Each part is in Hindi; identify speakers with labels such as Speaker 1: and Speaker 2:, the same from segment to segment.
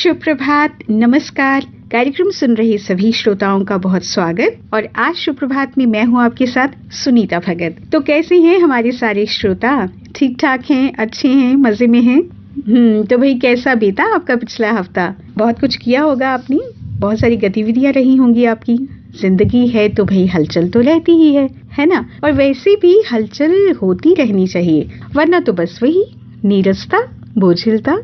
Speaker 1: शुभ प्रभात, नमस्कार। कार्यक्रम सुन रहे सभी श्रोताओं का बहुत स्वागत। और आज शुभ प्रभात में मैं हूं आपके साथ सुनीता भगत। तो कैसे हैं हमारे सारे श्रोता? ठीक ठाक हैं, अच्छे हैं, मजे में हैं? तो भाई कैसा बीता आपका पिछला हफ्ता? बहुत कुछ किया होगा आपने, बहुत सारी गतिविधियां रही होंगी आपकी। जिंदगी है तो भाई हलचल तो रहती ही है ना? और वैसे भी हलचल होती रहनी चाहिए, वरना तो बस वही नीरसता, बोझिलता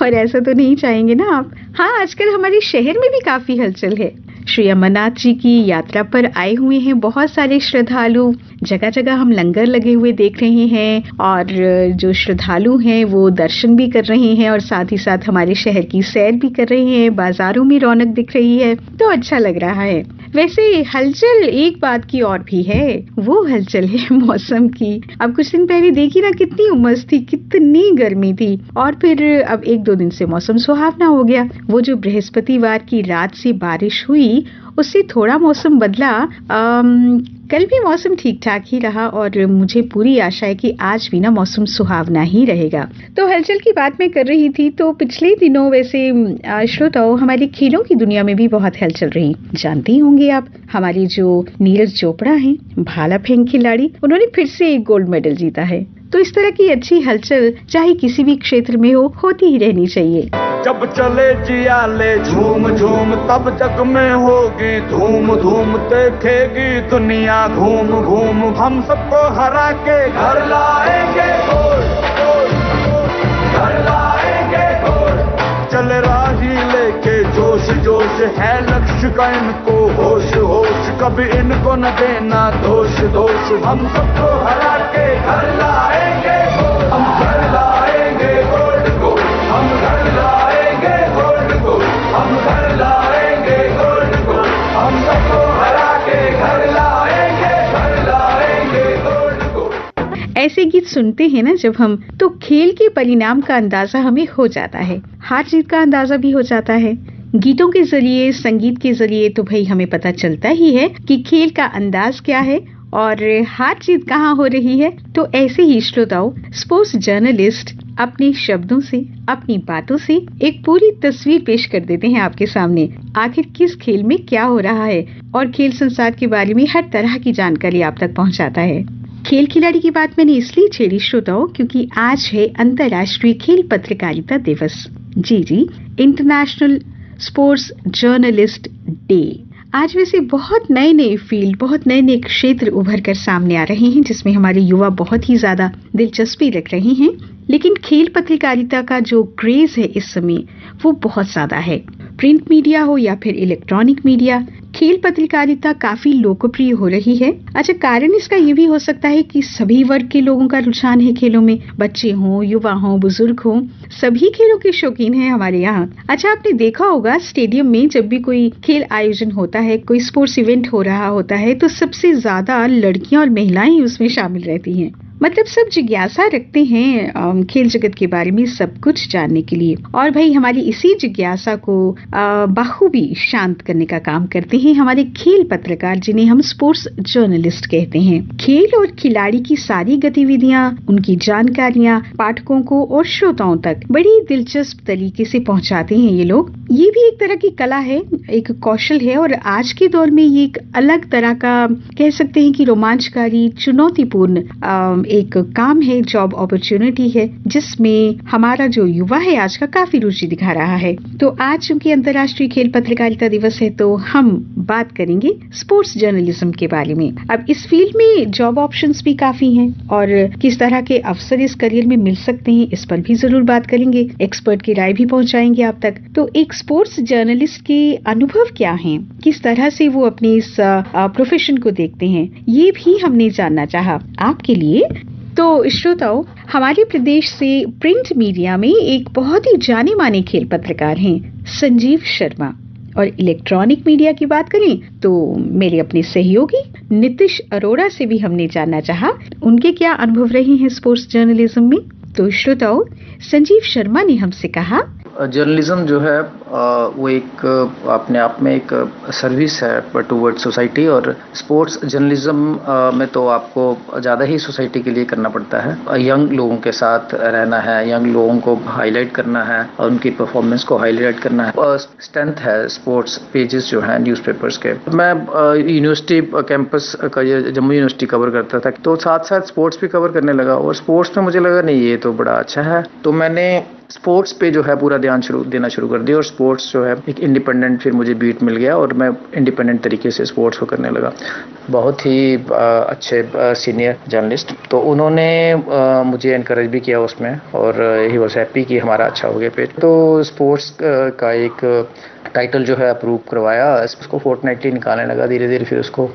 Speaker 1: और ऐसा तो नहीं चाहेंगे ना आप। हाँ, आजकल हमारे शहर में भी काफी हलचल है। श्री अमरनाथ जी की यात्रा पर आए हुए हैं बहुत सारे श्रद्धालु। जगह जगह हम लंगर लगे हुए देख रहे हैं और जो श्रद्धालु हैं वो दर्शन भी कर रहे हैं और साथ ही साथ हमारे शहर की सैर भी कर रहे हैं। बाजारों में रौनक दिख रही है तो अच्छा लग रहा है। वैसे हलचल एक बात की और भी है, वो हलचल है मौसम की। अब कुछ दिन पहले देखी ना, कितनी उमस थी, कितनी गर्मी थी, और फिर अब 1-2 दिन से मौसम सुहावना हो गया। वो जो बृहस्पतिवार की रात से बारिश हुई, उससे थोड़ा मौसम बदला। कल भी मौसम ठीक ठाक ही रहा और मुझे पूरी आशा है कि आज भी ना मौसम सुहावना ही रहेगा। तो हलचल की बात मैं कर रही थी, तो पिछले दिनों वैसे श्रोताओं हमारे खेलों की दुनिया में भी बहुत हलचल रही। जानते ही होंगे आप, हमारी जो नीरज चोपड़ा हैं, भाला फेंक खिलाड़ी, उन्होंने फिर से एक गोल्ड मेडल जीता है। तो इस तरह की अच्छी हलचल चाहे किसी भी क्षेत्र में हो, होती ही रहनी चाहिए।
Speaker 2: जब चले जियाले झूम झूम, तब जग में होगी धूम धूम। देखेगी दुनिया घूम घूम, हम सबको हरा के घर लाएंगे गोल्ड गोल्ड गोल्ड, घर लाएंगे गोल्ड। चल राही लेके जोश जोश, है लक्ष्य का इनको होश होश। कभी इनको न देना दोष दोष, हम सबको हरा के घर लाएंगे गोल्ड। हम घर लाएंगे गोल्ड गोल्ड, हम घर लाएंगे गोल्ड गोल्ड, हम घर लाएंगे गोल्ड गोल्ड। हम सबको हरा के घर लाएंगे गोल्ड गोल्ड।
Speaker 1: ऐसे गीत सुनते हैं ना जब हम, तो खेल के परिणाम का अंदाजा हमें हो जाता है, हार जीत का अंदाजा भी हो जाता है। गीतों के जरिए, संगीत के जरिए तो भाई हमें पता चलता ही है कि खेल का अंदाज क्या है और हार जीत कहाँ हो रही है। तो ऐसे ही श्रोताओं, स्पोर्ट्स जर्नलिस्ट अपने शब्दों से, अपनी बातों से एक पूरी तस्वीर पेश कर देते हैं आपके सामने। आखिर किस खेल में क्या हो रहा है और खेल संसार के बारे में हर तरह की जानकारी आप तक पहुंचाता है। खेल खिलाड़ी की बात मैंने इसलिए छेड़ी श्रोताओं, क्योंकि आज है अंतर्राष्ट्रीय खेल पत्रकारिता दिवस। जी, इंटरनेशनल स्पोर्ट्स जर्नलिस्ट डे। आज वैसे बहुत नए नए फील्ड, बहुत नए नए क्षेत्र उभर कर सामने आ रहे हैं, जिसमें हमारे युवा बहुत ही ज्यादा दिलचस्पी रख रहे हैं। लेकिन खेल पत्रकारिता का जो क्रेज है इस समय, वो बहुत ज्यादा है। प्रिंट मीडिया हो या फिर इलेक्ट्रॉनिक मीडिया, खेल पत्रकारिता काफी लोकप्रिय हो रही है। अच्छा, कारण इसका ये भी हो सकता है कि सभी वर्ग के लोगों का रुझान है खेलों में। बच्चे हों, युवा हों, बुजुर्ग हों, सभी खेलों के शौकीन हैं हमारे यहाँ। अच्छा, आपने देखा होगा स्टेडियम में जब भी कोई खेल आयोजन होता है, कोई स्पोर्ट्स इवेंट हो रहा होता है, तो सबसे ज्यादा लड़कियां और महिलाएं ही उसमें शामिल रहती हैं। मतलब सब जिज्ञासा रखते हैं खेल जगत के बारे में सब कुछ जानने के लिए। और भाई हमारी इसी जिज्ञासा को बखूबी शांत करने का काम करते हैं हमारे खेल पत्रकार, जिन्हें हम स्पोर्ट्स जर्नलिस्ट कहते हैं। खेल और खिलाड़ी की सारी गतिविधियां, उनकी जानकारियां पाठकों को और श्रोताओं तक बड़ी दिलचस्प तरीके से पहुंचाते हैं ये लोग। ये भी एक तरह की कला है, एक कौशल है, और आज के दौर में ये एक अलग तरह का, कह सकते हैं कि रोमांचकारी, चुनौतीपूर्ण एक काम है, जॉब अपॉर्चुनिटी है, जिसमें हमारा जो युवा है आज का काफी रुचि दिखा रहा है। तो आज चूंकि अंतर्राष्ट्रीय खेल पत्रकारिता दिवस है, तो हम बात करेंगे स्पोर्ट्स जर्नलिज्म के बारे में। अब इस फील्ड में जॉब ऑप्शंस भी काफी हैं और किस तरह के अवसर इस करियर में मिल सकते हैं, इस पर भी जरूर बात करेंगे। एक्सपर्ट की राय भी पहुंचाएंगे आप तक। तो एक स्पोर्ट्स जर्नलिस्ट के अनुभव क्या हैं, किस तरह से वो अपने इस प्रोफेशन को देखते हैं, ये भी हमने जानना चाहा आपके लिए। तो श्रोताओं, हमारे प्रदेश से प्रिंट मीडिया में एक बहुत ही जाने माने खेल पत्रकार हैं संजीव शर्मा, और इलेक्ट्रॉनिक मीडिया की बात करें तो मेरे अपने सहयोगी नीतीश अरोड़ा से भी हमने जानना चाहा उनके क्या अनुभव रहे हैं स्पोर्ट्स जर्नलिज्म में। तो श्रोताओं, संजीव शर्मा ने हमसे कहा,
Speaker 3: जर्नलिज्म जो है वो एक अपने आप में एक सर्विस है टूवर्ड सोसाइटी, और स्पोर्ट्स जर्नलिज्म में तो आपको ज़्यादा ही सोसाइटी के लिए करना पड़ता है। यंग लोगों के साथ रहना है, यंग लोगों को हाईलाइट करना है और उनकी परफॉर्मेंस को हाईलाइट करना है। स्ट्रेंथ है स्पोर्ट्स पेजेस जो हैं न्यूज़पेपर्स के। मैं यूनिवर्सिटी कैंपस का ये जम्मू यूनिवर्सिटी कवर करता था, तो साथ साथ स्पोर्ट्स भी कवर करने लगा, और स्पोर्ट्स में मुझे लगा नहीं ये तो बड़ा अच्छा है, तो मैंने स्पोर्ट्स पे जो है पूरा ध्यान देना शुरू कर दिया। और स्पोर्ट्स जो है एक इंडिपेंडेंट फिर मुझे बीट मिल गया और मैं इंडिपेंडेंट तरीके से स्पोर्ट्स को करने लगा। बहुत ही अच्छे सीनियर जर्नलिस्ट, तो उन्होंने मुझे इनकरेज भी किया उसमें, और ही वाज हैप्पी कि हमारा अच्छा हो गया पेज। तो स्पोर्ट्स का एक टाइटल जो है अप्रूव करवाया, उसको फोर्टनाइटली निकालने लगा, धीरे धीरे फिर उसको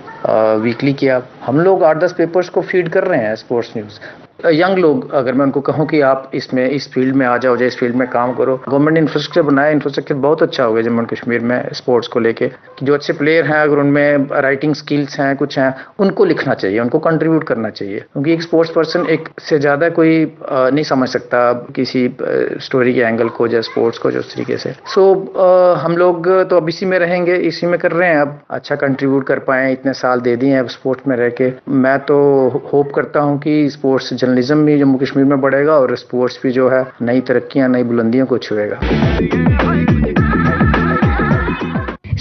Speaker 3: वीकली किया। हम लोग 8-10 पेपर्स को फीड कर रहे हैं स्पोर्ट्स न्यूज़। यंग लोग, अगर मैं उनको कहूं कि आप इसमें इस फील्ड में आ जाओ, इस फील्ड में काम करो, गवर्नमेंट ने इंफ्रास्ट्रक्चर बनाया, इंफ्रास्ट्रक्चर बहुत अच्छा हो गया जम्मू कश्मीर में स्पोर्ट्स को लेके। जो अच्छे प्लेयर हैं, अगर उनमें राइटिंग स्किल्स हैं, कुछ हैं, उनको लिखना चाहिए, उनको कंट्रीब्यूट करना चाहिए, क्योंकि एक स्पोर्ट्स पर्सन एक से ज़्यादा कोई नहीं समझ सकता किसी स्टोरी के एंगल को या स्पोर्ट्स को जिस तरीके से। सो हम लोग तो अब इसी में रहेंगे, इसी में कर रहे हैं, अब अच्छा कंट्रीब्यूट कर पाए, इतने साल दे दिए हैं अब स्पोर्ट्स में रह के। मैं तो होप करता हूँ कि स्पोर्ट्स जर्नलिज्म भी जम्मू कश्मीर में बढ़ेगा और स्पोर्ट्स भी जो है नई तरक्कियां, नई बुलंदियों को छुएगा।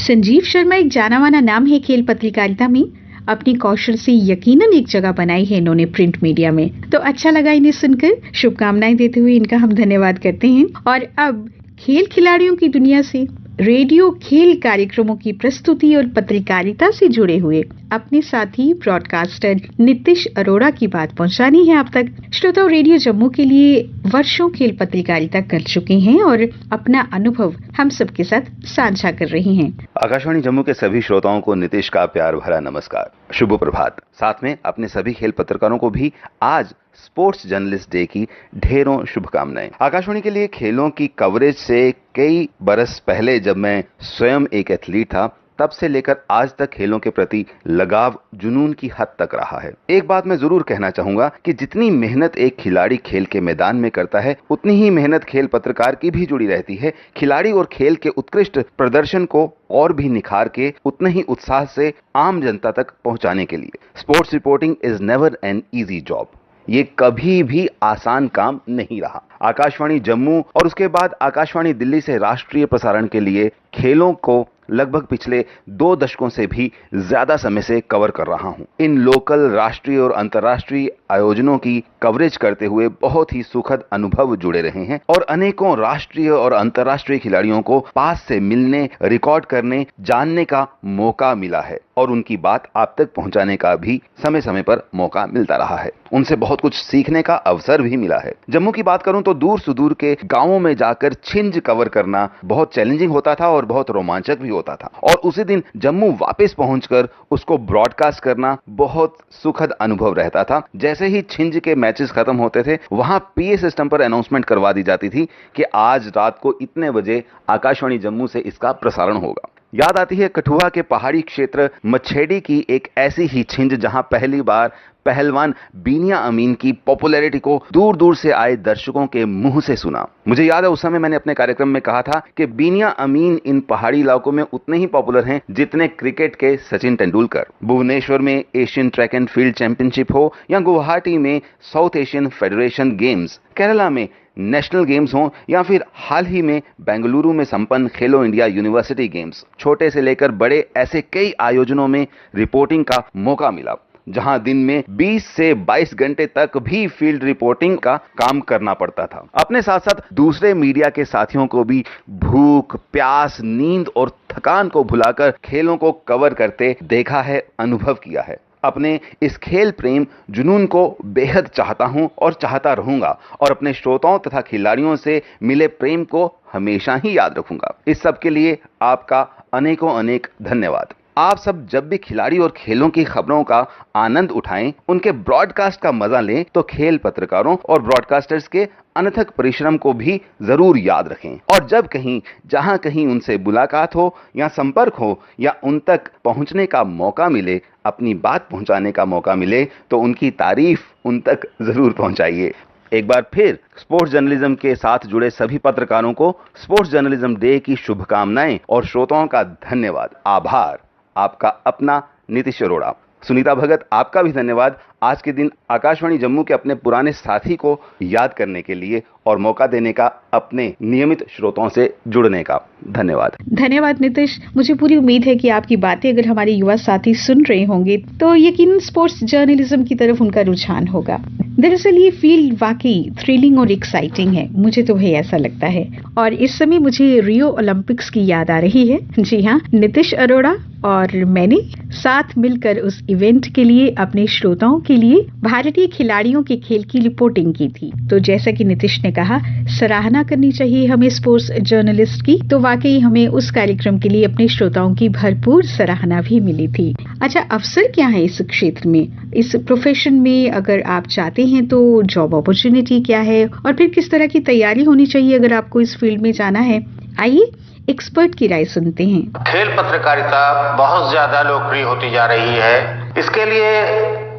Speaker 1: संजीव शर्मा एक जाना माना नाम है खेल पत्रकारिता में। अपनी कौशल से यकीनन एक जगह बनाई है इन्होंने प्रिंट मीडिया में। तो अच्छा लगा इन्हें सुनकर, शुभकामनाएं देते हुए इनका हम धन्यवाद करते हैं। और अब खेल खिलाड़ियों की दुनिया से रेडियो खेल कार्यक्रमों की प्रस्तुति और पत्रकारिता से जुड़े हुए अपने साथी ब्रॉडकास्टर नीतीश अरोड़ा की बात पहुंचानी है आप तक। श्रोताओ, रेडियो जम्मू के लिए वर्षों खेल पत्रकारिता कर चुके हैं और अपना अनुभव हम सबके साथ साझा कर रहे हैं।
Speaker 4: आकाशवाणी जम्मू के सभी श्रोताओं को नीतीश का प्यार भरा नमस्कार, शुभ प्रभात। साथ में अपने सभी खेल पत्रकारों को भी आज स्पोर्ट्स जर्नलिस्ट डे की ढेरों शुभकामनाएं। आकाशवाणी के लिए खेलों की कवरेज से कई बरस पहले जब मैं स्वयं एक एथलीट था, तब से लेकर आज तक खेलों के प्रति लगाव जुनून की हद तक रहा है। एक बात मैं जरूर कहना चाहूंगा कि जितनी मेहनत एक खिलाड़ी खेल के मैदान में करता है, उतनी ही मेहनत खेल पत्रकार की भी जुड़ी रहती है। खिलाड़ी और खेल के उत्कृष्ट प्रदर्शन को और भी निखार के उतने ही उत्साह से आम जनता तक पहुंचाने के लिए sports reporting is never an easy job. ये कभी भी आसान काम नहीं रहा। आकाशवाणी जम्मू और उसके बाद आकाशवाणी दिल्ली से राष्ट्रीय प्रसारण के लिए खेलों को लगभग पिछले 2 दशकों से भी ज्यादा समय से कवर कर रहा हूं। इन लोकल, राष्ट्रीय और अंतर्राष्ट्रीय आयोजनों की कवरेज करते हुए बहुत ही सुखद अनुभव जुड़े रहे हैं और अनेकों राष्ट्रीय और अंतर्राष्ट्रीय खिलाड़ियों को पास से मिलने, रिकॉर्ड करने, जानने का मौका मिला है और उनकी बात आप तक पहुंचाने का भी समय समय पर मौका मिलता रहा है। उनसे बहुत कुछ सीखने का अवसर भी मिला है। जम्मू की बात करूं तो दूर सुदूर के गांवों में जाकर छिंज कवर करना बहुत चैलेंजिंग होता था और बहुत रोमांचक भी होता था, और उसी दिन जम्मू वापस पहुंचकर उसको ब्रॉडकास्ट करना बहुत सुखद अनुभव रहता था। जैसे ही छिंज के मैचेस खत्म होते थे, वहां पीए सिस्टम पर अनाउंसमेंट करवा दी जाती थी कि आज रात को इतने बजे आकाशवाणी जम्मू से इसका प्रसारण होगा। याद आती है कठुआ के पहाड़ी क्षेत्र मच्छेड़ी की एक ऐसी ही छिंज जहां पहली बार पहलवान बीनिया अमीन की पॉपुलैरिटी को दूर दूर से आए दर्शकों के मुंह से सुना। मुझे याद है उस समय मैंने अपने कार्यक्रम में कहा था कि बीनिया अमीन इन पहाड़ी इलाकों में उतने ही पॉपुलर हैं जितने क्रिकेट के सचिन तेंदुलकर। भुवनेश्वर में Asian track and field championship हो या गुवाहाटी में south Asian federation games, Kerala में नेशनल गेम्स हों या फिर हाल ही में बेंगलुरु में संपन्न खेलो इंडिया यूनिवर्सिटी गेम्स, छोटे से लेकर बड़े ऐसे कई आयोजनों में रिपोर्टिंग का मौका मिला, जहां दिन में 20 से 22 घंटे तक भी फील्ड रिपोर्टिंग का काम करना पड़ता था। अपने साथ साथ दूसरे मीडिया के साथियों को भी भूख, प्यास, नींद और थकान को भुलाकर खेलों को कवर करते देखा है, अनुभव किया है। अपने इस खेल प्रेम जुनून को बेहद चाहता हूं और चाहता रहूंगा और अपने श्रोताओं तथा खिलाड़ियों से मिले प्रेम को हमेशा ही याद रखूंगा। इस सब के लिए आपका अनेकों अनेक धन्यवाद। आप सब जब भी खिलाड़ी और खेलों की खबरों का आनंद उठाएं, उनके ब्रॉडकास्ट का मजा लें, तो खेल पत्रकारों और ब्रॉडकास्टर्स के अनथक परिश्रम को भी जरूर याद रखें। और जब कहीं जहां कहीं उनसे मुलाकात हो या संपर्क हो या उन तक पहुंचने का मौका मिले, अपनी बात पहुंचाने का मौका मिले, तो उनकी तारीफ उन तक जरूर पहुंचाइए। एक बार फिर स्पोर्ट्स जर्नलिज्म के साथ जुड़े सभी पत्रकारों को स्पोर्ट्स जर्नलिज्म डे की शुभकामनाएं और श्रोताओं का धन्यवाद। आभार। आपका अपना नीतीश अरोड़ा। सुनीता भगत, आपका भी धन्यवाद आज के दिन आकाशवाणी जम्मू के अपने पुराने साथी को याद करने के लिए और मौका देने का, अपने नियमित श्रोताओं से जुड़ने का। धन्यवाद।
Speaker 1: धन्यवाद नीतीश। मुझे पूरी उम्मीद है कि आपकी बातें अगर हमारे युवा साथी सुन रहे होंगे तो यकीनन स्पोर्ट्स जर्नलिज्म की तरफ उनका रुझान होगा। दरअसल ये फील्ड वाकई थ्रिलिंग और एक्साइटिंग है, मुझे तो भाई ऐसा लगता है। और इस समय मुझे रियो ओलंपिक्स की याद आ रही है। जी हाँ, नीतीश अरोड़ा और मैंने साथ मिलकर उस इवेंट के लिए अपने श्रोताओं के लिए भारतीय खिलाड़ियों के खेल की रिपोर्टिंग की थी। तो जैसा कि नीतीश ने कहा, सराहना करनी चाहिए हमें स्पोर्ट्स जर्नलिस्ट की, तो वाकई हमें उस कार्यक्रम के लिए अपने श्रोताओं की भरपूर सराहना भी मिली थी। अच्छा, अवसर क्या है इस क्षेत्र में, इस प्रोफेशन में अगर आप चाहते हैं तो जॉब अपॉर्चुनिटी क्या है और फिर किस तरह की तैयारी होनी चाहिए अगर आपको इस फील्ड में जाना है? आइए एक्सपर्ट की राय सुनते हैं।
Speaker 5: खेल पत्रकारिता बहुत ज्यादा लोकप्रिय होती जा रही है। इसके लिए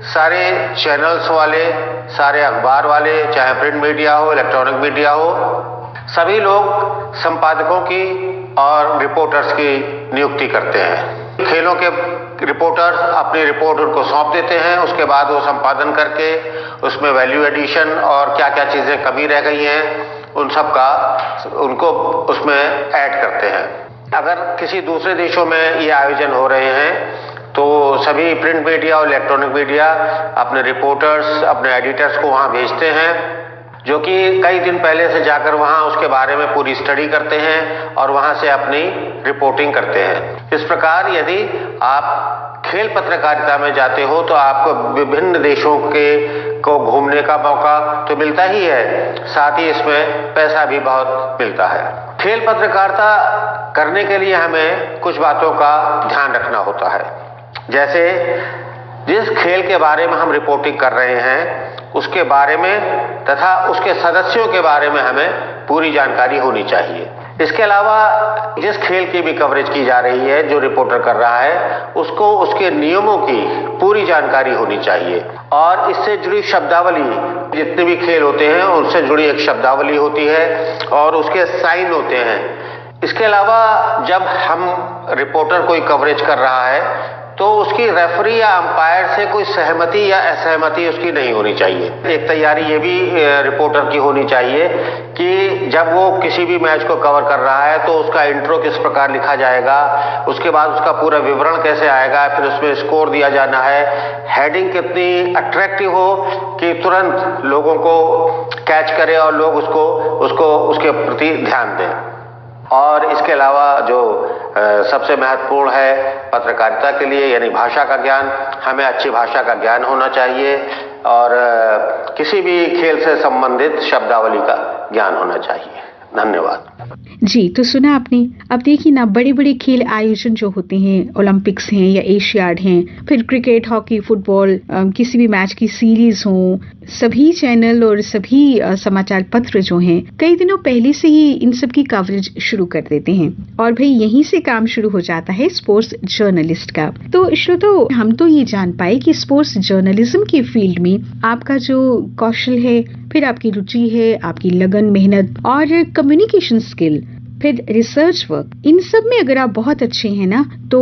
Speaker 5: सारे चैनल्स वाले, सारे अखबार वाले, चाहे प्रिंट मीडिया हो, इलेक्ट्रॉनिक मीडिया हो, सभी लोग संपादकों की और रिपोर्टर्स की नियुक्ति करते हैं। खेलों के रिपोर्टर्स अपनी रिपोर्ट उनको सौंप देते हैं, उसके बाद वो संपादन करके उसमें वैल्यू एडिशन और क्या क्या चीजें कमी रह गई हैं उन सब का उनको उसमें ऐड करते हैं। अगर किसी दूसरे देशों में ये आयोजन हो रहे हैं तो सभी प्रिंट मीडिया और इलेक्ट्रॉनिक मीडिया अपने रिपोर्टर्स, अपने एडिटर्स को वहां भेजते हैं, जो कि कई दिन पहले से जाकर वहां उसके बारे में पूरी स्टडी करते हैं और वहां से अपनी रिपोर्टिंग करते हैं। इस प्रकार यदि आप खेल पत्रकारिता में जाते हो तो आपको विभिन्न देशों को घूमने का मौका तो मिलता ही है, साथ ही इसमें पैसा भी बहुत मिलता है। खेल पत्रकारिता करने के लिए हमें कुछ बातों का ध्यान रखना होता है। जैसे जिस खेल के बारे में हम रिपोर्टिंग कर रहे हैं उसके बारे में तथा उसके सदस्यों के बारे में हमें पूरी जानकारी होनी चाहिए। इसके अलावा जिस खेल की भी कवरेज की जा रही है, जो रिपोर्टर कर रहा है, उसको उसके नियमों की पूरी जानकारी होनी चाहिए और इससे जुड़ी शब्दावली, जितने भी खेल होते हैं उनसे जुड़ी एक शब्दावली होती है और उसके साइन होते हैं। इसके अलावा जब हम रिपोर्टर कोई कवरेज कर रहा है तो उसकी रेफरी या अंपायर से कोई सहमति या असहमति उसकी नहीं होनी चाहिए। एक तैयारी ये भी रिपोर्टर की होनी चाहिए कि जब वो किसी भी मैच को कवर कर रहा है तो उसका इंट्रो किस प्रकार लिखा जाएगा, उसके बाद उसका पूरा विवरण कैसे आएगा, फिर उसमें स्कोर दिया जाना है, हेडिंग कितनी अट्रैक्टिव हो कि तुरंत लोगों को कैच करे और लोग उसको उसके प्रति ध्यान दें। और इसके अलावा जो सबसे महत्वपूर्ण है पत्रकारिता के लिए, यानी भाषा का ज्ञान, हमें अच्छी भाषा का ज्ञान होना चाहिए और किसी भी खेल से संबंधित शब्दावली का ज्ञान होना चाहिए। धन्यवाद।
Speaker 1: जी, तो सुना आपने। अब देखिए ना, बड़े बड़े खेल आयोजन जो होते हैं, ओलंपिक्स हैं या एशियाड हैं, फिर क्रिकेट, हॉकी, फुटबॉल, किसी भी मैच की सीरीज हो, सभी चैनल और सभी समाचार पत्र जो हैं कई दिनों पहले से ही इन सब की कवरेज शुरू कर देते हैं और भाई यहीं से काम शुरू हो जाता है स्पोर्ट्स जर्नलिस्ट का। तो श्रोताओ, हम तो ये जान पाए कि स्पोर्ट्स जर्नलिज्म के फील्ड में आपका जो कौशल है, फिर आपकी रुचि है, आपकी लगन, मेहनत और कम्युनिकेशन स्किल, फिर रिसर्च वर्क, इन सब में अगर आप बहुत अच्छे हैं ना तो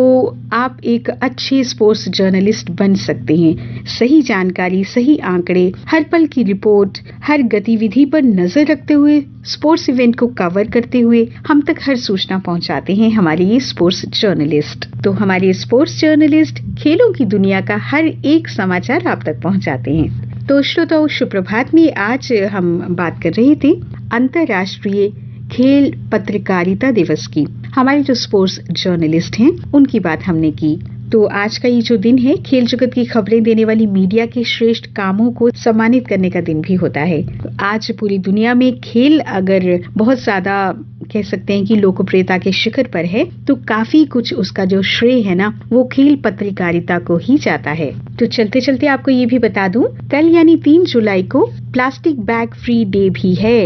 Speaker 1: आप एक अच्छे स्पोर्ट्स जर्नलिस्ट बन सकते हैं। सही जानकारी, सही आंकड़े, हर पल की रिपोर्ट, हर गतिविधि पर नजर रखते हुए, स्पोर्ट्स इवेंट को कवर करते हुए हम तक हर सूचना पहुंचाते हैं हमारे ये स्पोर्ट्स जर्नलिस्ट। तो हमारे स्पोर्ट्स जर्नलिस्ट खेलों की दुनिया का हर एक समाचार आप तक पहुंचाते हैं। तो श्रोताओ, सुप्रभात में आज हम बात कर रहे थे अंतर्राष्ट्रीय खेल पत्रकारिता दिवस की। हमारे जो स्पोर्ट्स जर्नलिस्ट हैं उनकी बात हमने की। तो आज का ये जो दिन है, खेल जगत की खबरें देने वाली मीडिया के श्रेष्ठ कामों को सम्मानित करने का दिन भी होता है। तो आज पूरी दुनिया में खेल अगर बहुत ज्यादा कह सकते हैं कि लोकप्रियता के शिखर पर है तो काफी कुछ उसका जो श्रेय है ना वो खेल पत्रकारिता को ही जाता है। तो चलते चलते आपको ये भी बता दूं, कल यानी 3 जुलाई को प्लास्टिक बैग फ्री डे भी है।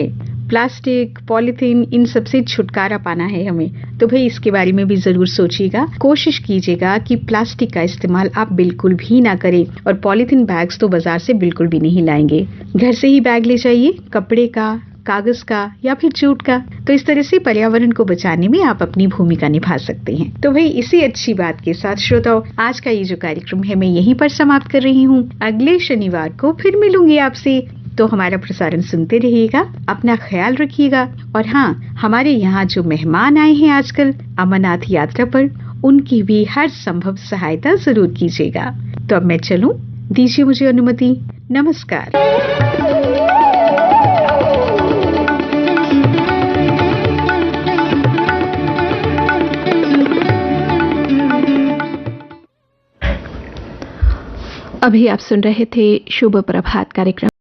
Speaker 1: प्लास्टिक, पॉलीथीन, इन सब से छुटकारा पाना है हमें, तो भाई इसके बारे में भी जरूर सोचिएगा। कोशिश कीजिएगा कि प्लास्टिक का इस्तेमाल आप बिल्कुल भी ना करें और पॉलीथीन बैग्स तो बाजार से बिल्कुल भी नहीं लाएंगे। घर से ही बैग ले जाइए, कपड़े का, कागज का या फिर जूट का। तो इस तरह से पर्यावरण को बचाने में आप अपनी भूमिका निभा सकते हैं। तो भाई इसी अच्छी बात के साथ श्रोताओ, आज का ये जो कार्यक्रम है मैं यहीं पर समाप्त कर रही हूँ। अगले शनिवार को फिर मिलूंगी आपसे, तो हमारा प्रसारण सुनते रहिएगा, अपना ख्याल रखिएगा। और हाँ, हमारे यहाँ जो मेहमान आए हैं आजकल अमरनाथ यात्रा पर, उनकी भी हर संभव सहायता जरूर कीजिएगा। तो अब मैं चलूं, दीजिए मुझे अनुमति। नमस्कार।
Speaker 6: अभी आप सुन रहे थे शुभ प्रभात कार्यक्रम।